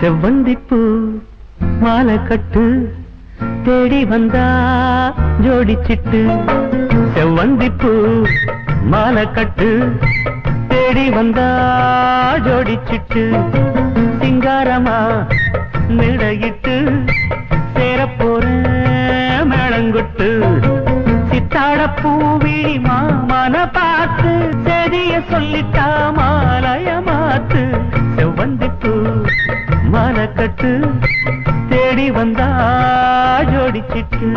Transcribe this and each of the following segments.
செவ்வந்திப்பூ மாலை கட்டு தேடி வந்தா ஜோடிச்சிட்டு செவ்வந்திப்பூ மாலை கட்டு தேடி வந்தா ஜோடிச்சிட்டு சிங்காரமா மேடையிட்டு சேரப்போற மேளங்கொட்டு சித்தாட பூவிழி மாமன பார்த்து செடிய சொல்லிட்டா மாலைய மாத்து செவ்வந்திப்பூ மாலை கட்டு தேடி வந்தா ஜோடிச்சிட்டு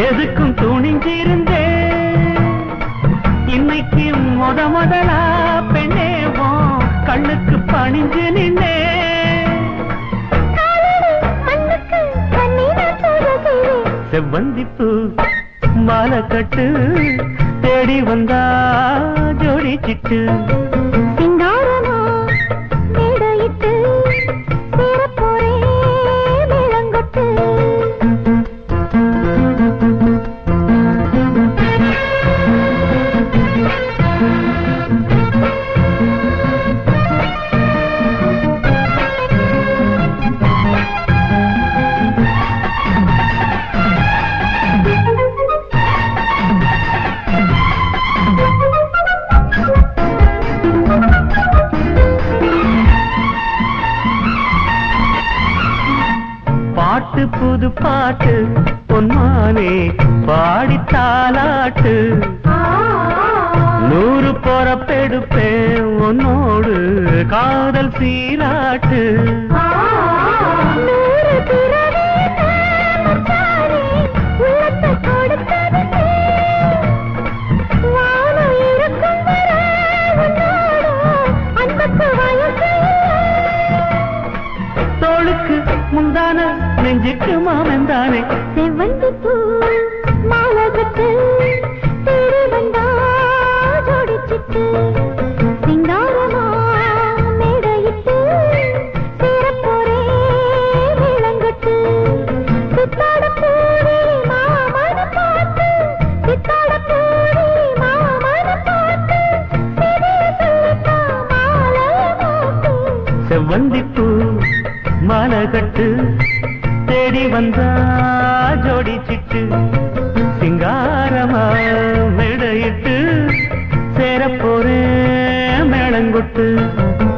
எதுக்கும் துணிஞ்சிருந்தே இன்னைக்கு முதலா பெண்ணேவோம் கண்ணுக்கு பணிஞ்சு நின்னே செவ்வந்திப்பூ மாலை கட்டு தேடி வந்தா ஜோடிச்சிட்டு பாட்டு புது பாட்டு பொன்மானே பாடித்தாலாட்டு 100 பொறப்பெடுப்பேன் உன்னோடு காதல் சீராட்டு தோளுக்கு முந்தான நெஞ்சுக்கு மாமந்தானே செவ்வந்திப்பூ மாலை கட்டு தேடி வந்தா ஜோடிச்சிட்டு சிங்காரமா மேடையிட்டு சேரப்போரே மேளங்கட்டு சித்தாட பூரி மாமன பார்த்து சித்தாட பூரி மாமன பார்த்து சொல்லிட்டா மாலை மாத்து செவ்வந்திப்பூ மாலை கட்டு தேடி வந்தா ஜோடிச்சிட்டு